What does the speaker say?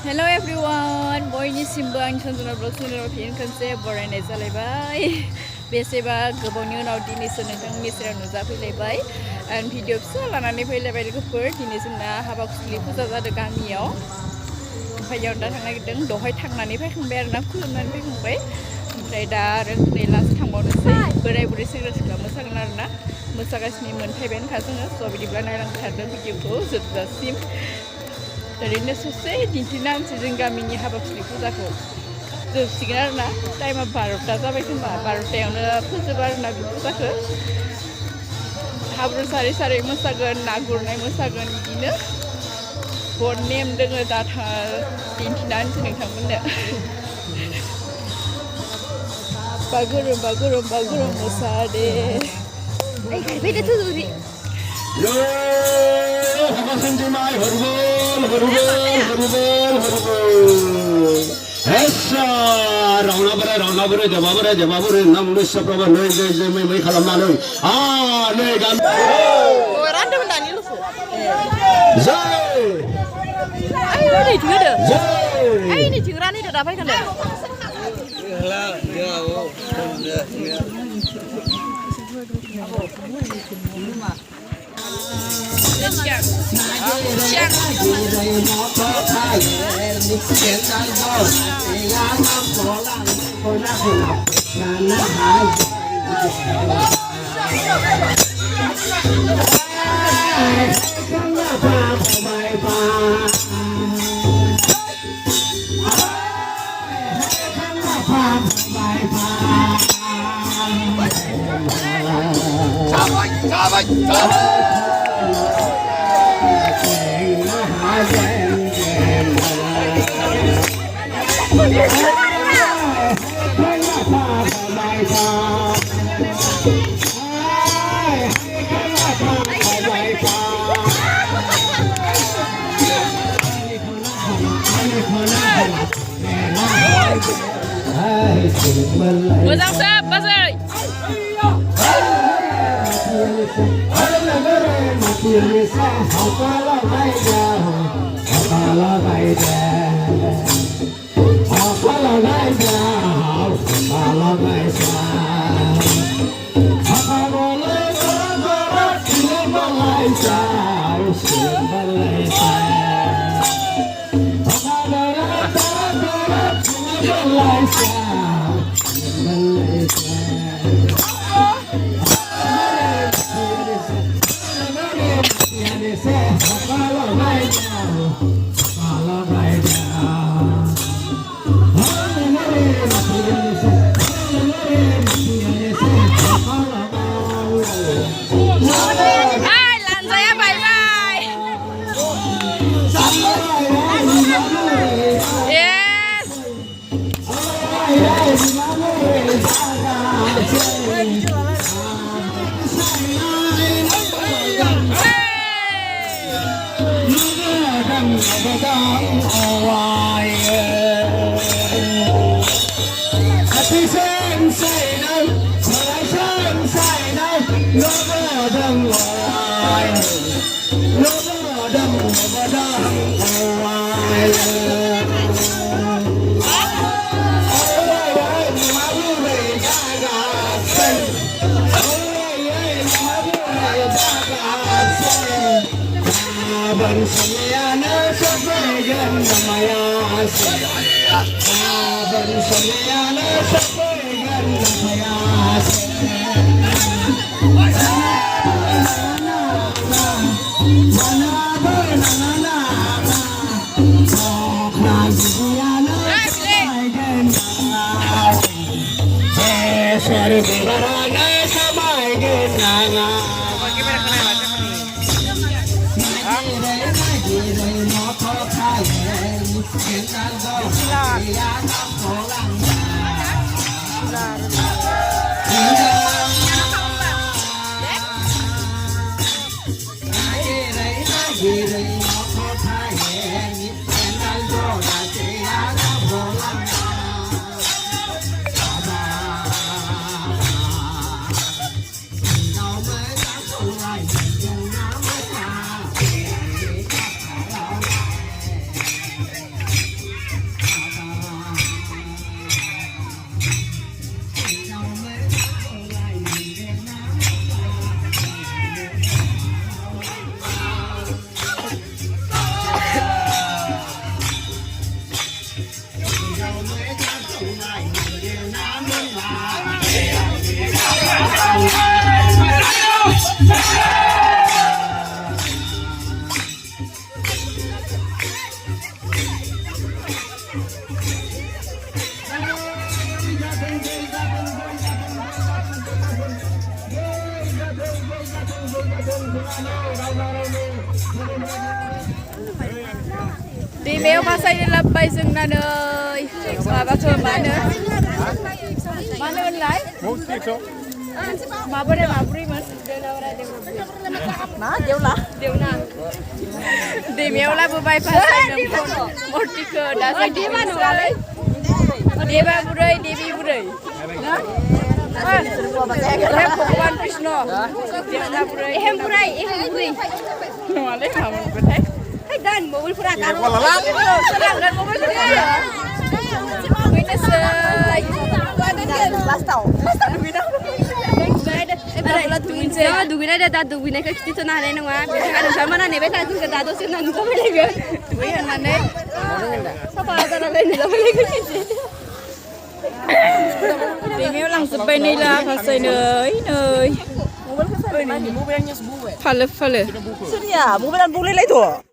Hello everyone, बयनिसिमबो आंनि सनजना blog चेनेलाव fin खनसे बरायनाय जालायबाय। बेसेबा गोबावनि उनाव दिनैसो नोंथांनि सेराव नुजाफैलायबाय आं भिडिअ फिसा लानानै फैलायबाय लोगोफोर। दिनै जोंना हाबा खुस्लि फुजा जादों गामियाव। ओमफ्राय इयाव दा थांनो नागिरदों। दहाय थांनानै फैखांबाय आरोना, खुलुमनानै फैखांबाय। ओमफ्राय दा आरो नै लास्ट थांबावनोसै। बोराय बुरै सेंग्रा सिख्ला मोसागोन आरोना, मोसागासिनो मोनफैबायानोखा जोङो। स' बिदिब्ला नायलांबाय थादों भिडिअखौ जोबजासिम। ओरैनो ससे दिन्थिना होनोसै जों गामिनि हाबा खुस्लि फुजाखौ। जोबसिगोन आरोना, टाइमा 12ता जाबाय खोमा। 12तायावनो फोजोबो आरोना बे फुजाखौ। हाब्रु सारै सारै मोसागोन, ना गुरनाय मोसागोन, बिदिनो बहुद नेम दोङो। दा दिन्थिना होनोसै नोंथांमोननो। बागुरुम मोसादे ओइ गायबाय दे थुजुरि रावनाबोरै देबाबोरै नाम गोसोफ्राबो नै मै खालामनानै नै गान रानदोंमोन दानिल'सो आइ नैथिं होदो आइ नैथिं रानहैदो दा फैगोन दे मोजां सोब बाजै दैमायाव बासायनो लाबोबाय जोंना नै माबाखौ मा होनलाय माबोरैमोन मा देवला दैमायाव लाबोबाय बासायनो मर्तिखौ दासान्दि देबा बुरै देबि बुरै भगवान कृष्ण देवला बुरै एहेम बुरै नङालै मामोनबोथाय dan mobil pura kan seranggan mobil pura witness last tau दुगैनाय दा दुगैनायखौ खिथिथ'नो हानाय नङा आरो नोंथांमोना नेबाय था जोंखौ दा दसे उनाव नुजाफैलायगोन दुगैखांनानै साफा जानानै नुजाफैलायगोन दैमायाव लांजोब्बाय नै लाफासै नै फालो फालो सोरनिया मबाइलानो बुलायलायथ'